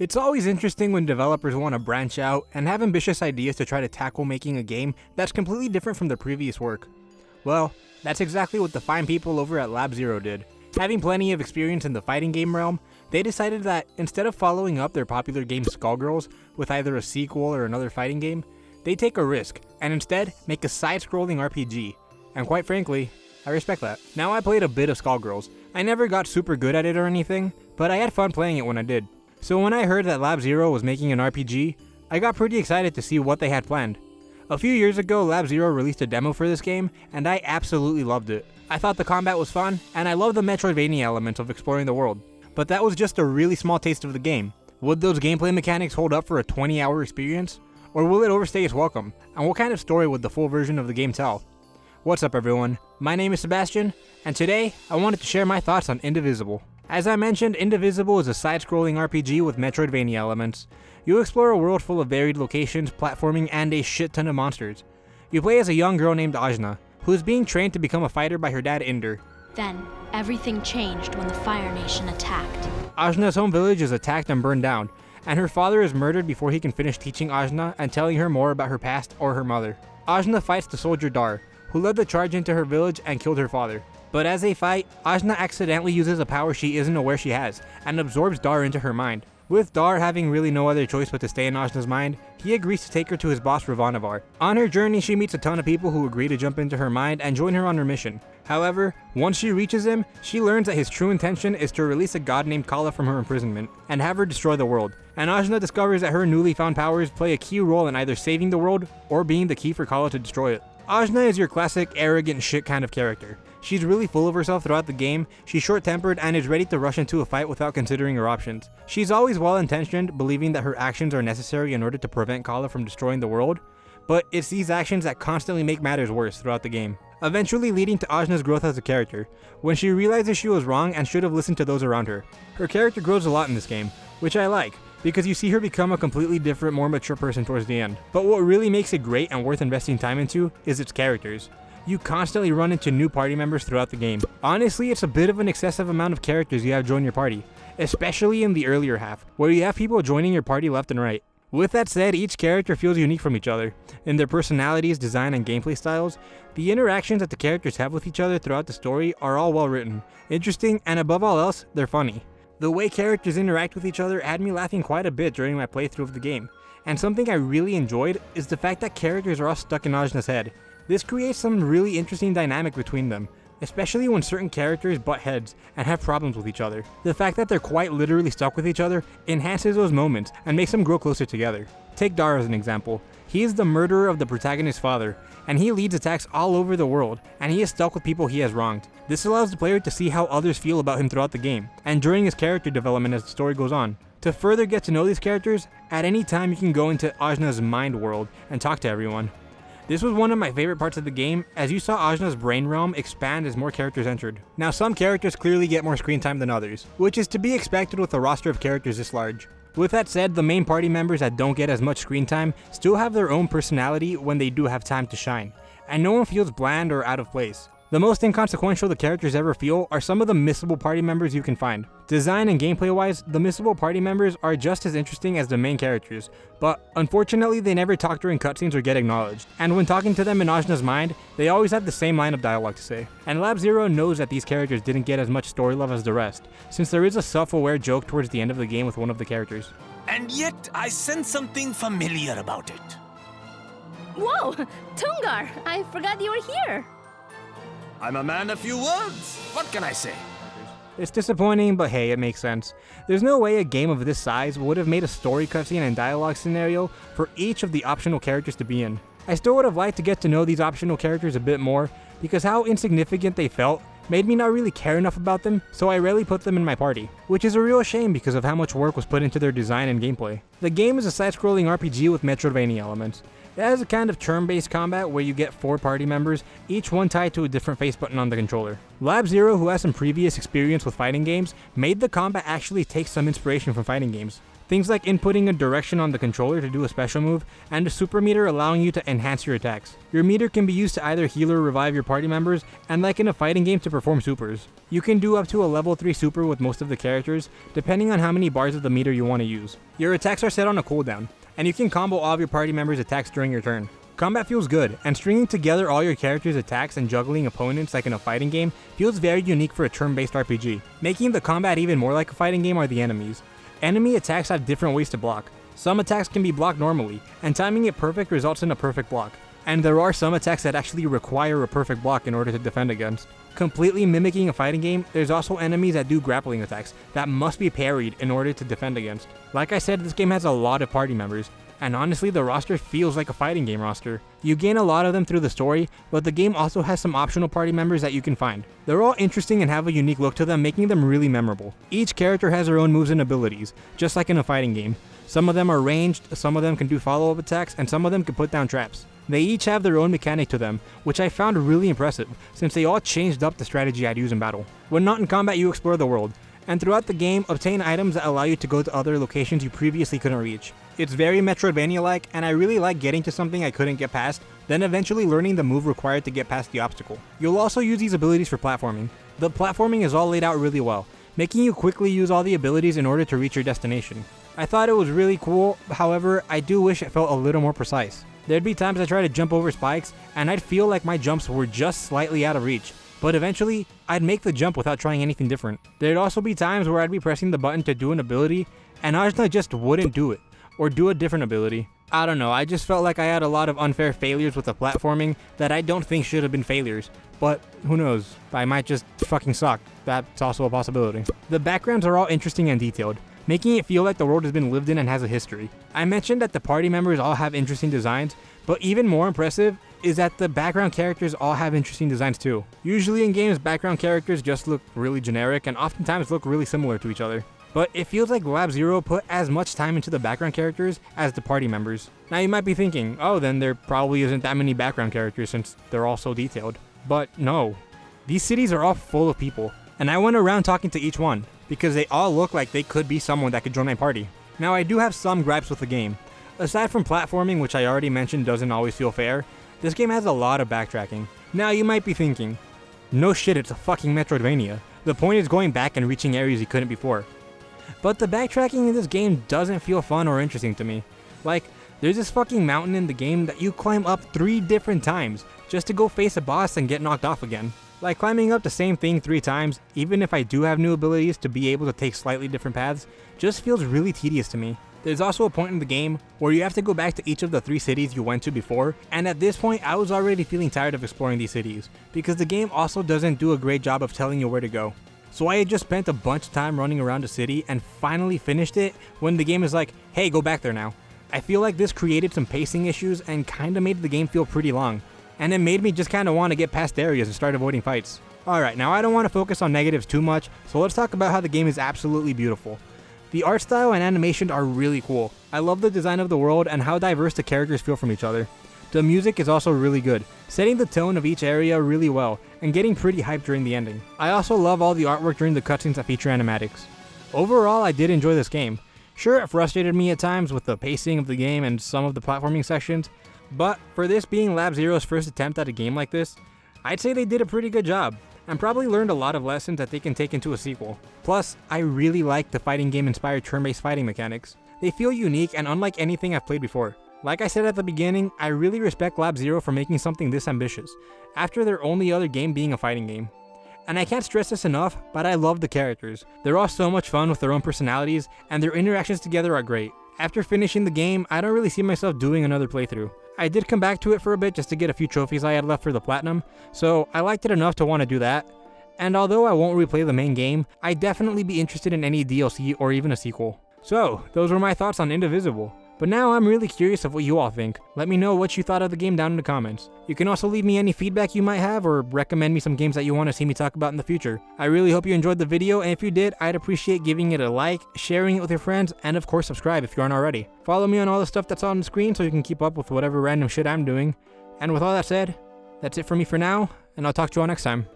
It's always interesting when developers want to branch out and have ambitious ideas to try to tackle making a game that's completely different from their previous work. Well, that's exactly what the fine people over at Lab Zero did. Having plenty of experience in the fighting game realm, they decided that instead of following up their popular game Skullgirls with either a sequel or another fighting game, they take a risk and instead make a side-scrolling RPG. And quite frankly, I respect that. Now, I played a bit of Skullgirls. I never got super good at it or anything, but I had fun playing it when I did. So when I heard that Lab Zero was making an RPG, I got pretty excited to see what they had planned. A few years ago, Lab Zero released a demo for this game, and I absolutely loved it. I thought the combat was fun, and I loved the Metroidvania element of exploring the world. But that was just a really small taste of the game. Would those gameplay mechanics hold up for a 20-hour experience? Or will it overstay its welcome? And what kind of story would the full version of the game tell? What's up everyone, my name is Sebastian, and today I wanted to share my thoughts on Indivisible. As I mentioned, Indivisible is a side-scrolling RPG with Metroidvania elements. You explore a world full of varied locations, platforming, and a shit ton of monsters. You play as a young girl named Ajna, who is being trained to become a fighter by her dad Inder. Then, everything changed when the Fire Nation attacked. Ajna's home village is attacked and burned down, and her father is murdered before he can finish teaching Ajna and telling her more about her past or her mother. Ajna fights the soldier Dar, who led the charge into her village and killed her father. But as they fight, Ajna accidentally uses a power she isn't aware she has, and absorbs Dar into her mind. With Dar having really no other choice but to stay in Ajna's mind, he agrees to take her to his boss Ravanavar. On her journey, she meets a ton of people who agree to jump into her mind and join her on her mission. However, once she reaches him, she learns that his true intention is to release a god named Kala from her imprisonment, and have her destroy the world. And Ajna discovers that her newly found powers play a key role in either saving the world, or being the key for Kala to destroy it. Ajna is your classic arrogant shit kind of character. She's really full of herself throughout the game, she's short-tempered and is ready to rush into a fight without considering her options. She's always well-intentioned, believing that her actions are necessary in order to prevent Kala from destroying the world, but it's these actions that constantly make matters worse throughout the game, eventually leading to Ajna's growth as a character, when she realizes she was wrong and should have listened to those around her. Her character grows a lot in this game, which I like, because you see her become a completely different, more mature person towards the end. But what really makes it great and worth investing time into is its characters. You constantly run into new party members throughout the game. Honestly, it's a bit of an excessive amount of characters you have join your party, especially in the earlier half, where you have people joining your party left and right. With that said, each character feels unique from each other. In their personalities, design, and gameplay styles, the interactions that the characters have with each other throughout the story are all well written, interesting, and above all else, they're funny. The way characters interact with each other had me laughing quite a bit during my playthrough of the game, and something I really enjoyed is the fact that characters are all stuck in Ajna's head. This creates some really interesting dynamic between them, especially when certain characters butt heads and have problems with each other. The fact that they're quite literally stuck with each other enhances those moments and makes them grow closer together. Take Dar as an example. He is the murderer of the protagonist's father, and he leads attacks all over the world, and he is stuck with people he has wronged. This allows the player to see how others feel about him throughout the game, and during his character development as the story goes on. To further get to know these characters, at any time you can go into Ajna's mind world and talk to everyone. This was one of my favorite parts of the game, as you saw Ajna's brain realm expand as more characters entered. Now, some characters clearly get more screen time than others, which is to be expected with a roster of characters this large. With that said, the main party members that don't get as much screen time still have their own personality when they do have time to shine, and no one feels bland or out of place. The most inconsequential the characters ever feel are some of the missable party members you can find. Design and gameplay wise, the missable party members are just as interesting as the main characters, but unfortunately they never talk during cutscenes or get acknowledged, and when talking to them in Ajna's mind, they always have the same line of dialogue to say. And Lab Zero knows that these characters didn't get as much story love as the rest, since there is a self-aware joke towards the end of the game with one of the characters. And yet, I sense something familiar about it. Whoa! Tungar! I forgot you were here! I'm a man of few words. What can I say? It's disappointing, but hey, it makes sense. There's no way a game of this size would have made a story cutscene and dialogue scenario for each of the optional characters to be in. I still would have liked to get to know these optional characters a bit more, because how insignificant they felt made me not really care enough about them, so I rarely put them in my party, which is a real shame because of how much work was put into their design and gameplay. The game is a side-scrolling RPG with Metroidvania elements. It has a kind of turn-based combat where you get 4 party members, each one tied to a different face button on the controller. Lab Zero, who has some previous experience with fighting games, made the combat actually take some inspiration from fighting games. Things like inputting a direction on the controller to do a special move, and a super meter allowing you to enhance your attacks. Your meter can be used to either heal or revive your party members, and like in a fighting game, to perform supers. You can do up to a level 3 super with most of the characters, depending on how many bars of the meter you want to use. Your attacks are set on a cooldown, and you can combo all of your party members' attacks during your turn. Combat feels good, and stringing together all your characters' attacks and juggling opponents like in a fighting game feels very unique for a turn-based RPG. Making the combat even more like a fighting game are the enemies. Enemy attacks have different ways to block. Some attacks can be blocked normally, and timing it perfect results in a perfect block. And there are some attacks that actually require a perfect block in order to defend against. Completely mimicking a fighting game, there's also enemies that do grappling attacks that must be parried in order to defend against. Like I said, this game has a lot of party members, and honestly the roster feels like a fighting game roster. You gain a lot of them through the story, but the game also has some optional party members that you can find. They're all interesting and have a unique look to them, making them really memorable. Each character has their own moves and abilities, just like in a fighting game. Some of them are ranged, some of them can do follow-up attacks, and some of them can put down traps. They each have their own mechanic to them, which I found really impressive, since they all changed up the strategy I'd use in battle. When not in combat, you explore the world, and throughout the game, obtain items that allow you to go to other locations you previously couldn't reach. It's very Metroidvania-like, and I really like getting to something I couldn't get past, then eventually learning the move required to get past the obstacle. You'll also use these abilities for platforming. The platforming is all laid out really well, making you quickly use all the abilities in order to reach your destination. I thought it was really cool, however, I do wish it felt a little more precise. There'd be times I tried to jump over spikes, and I'd feel like my jumps were just slightly out of reach, but eventually, I'd make the jump without trying anything different. There'd also be times where I'd be pressing the button to do an ability, and Ajna just wouldn't do it, or do a different ability. I don't know, I just felt like I had a lot of unfair failures with the platforming that I don't think should have been failures. But who knows, I might just fucking suck. That's also a possibility. The backgrounds are all interesting and detailed, making it feel like the world has been lived in and has a history. I mentioned that the party members all have interesting designs, but even more impressive is that the background characters all have interesting designs too. Usually in games, background characters just look really generic and oftentimes look really similar to each other. But it feels like Lab Zero put as much time into the background characters as the party members. Now you might be thinking, oh, then there probably isn't that many background characters since they're all so detailed. But no. These cities are all full of people, and I went around talking to each one, because they all look like they could be someone that could join my party. Now I do have some gripes with the game. Aside from platforming, which I already mentioned doesn't always feel fair, this game has a lot of backtracking. Now you might be thinking, no shit, it's a fucking Metroidvania. The point is going back and reaching areas you couldn't before. But the backtracking in this game doesn't feel fun or interesting to me. Like, there's this fucking mountain in the game that you climb up 3 different times just to go face a boss and get knocked off again. Like, climbing up the same thing 3 times, even if I do have new abilities to be able to take slightly different paths, just feels really tedious to me. There's also a point in the game where you have to go back to each of the 3 cities you went to before, and at this point I was already feeling tired of exploring these cities, because the game also doesn't do a great job of telling you where to go. So I had just spent a bunch of time running around a city and finally finished it when the game is like, hey, go back there now. I feel like this created some pacing issues and kinda made the game feel pretty long, and it made me just kinda want to get past areas and start avoiding fights. Alright, now I don't want to focus on negatives too much, so let's talk about how the game is absolutely beautiful. The art style and animation are really cool. I love the design of the world and how diverse the characters feel from each other. The music is also really good, setting the tone of each area really well, and getting pretty hyped during the ending. I also love all the artwork during the cutscenes that feature animatics. Overall, I did enjoy this game. Sure, it frustrated me at times with the pacing of the game and some of the platforming sections, but for this being Lab Zero's first attempt at a game like this, I'd say they did a pretty good job, and probably learned a lot of lessons that they can take into a sequel. Plus, I really like the fighting game inspired turn-based fighting mechanics. They feel unique and unlike anything I've played before. Like I said at the beginning, I really respect Lab Zero for making something this ambitious, after their only other game being a fighting game. And I can't stress this enough, but I love the characters. They're all so much fun with their own personalities, and their interactions together are great. After finishing the game, I don't really see myself doing another playthrough. I did come back to it for a bit just to get a few trophies I had left for the platinum, so I liked it enough to want to do that. And although I won't replay the main game, I'd definitely be interested in any DLC or even a sequel. So, those were my thoughts on Indivisible. But now I'm really curious of what you all think. Let me know what you thought of the game down in the comments. You can also leave me any feedback you might have or recommend me some games that you want to see me talk about in the future. I really hope you enjoyed the video, and if you did, I'd appreciate giving it a like, sharing it with your friends, and of course subscribe if you aren't already. Follow me on all the stuff that's on the screen so you can keep up with whatever random shit I'm doing. And with all that said, that's it for me for now, and I'll talk to you all next time.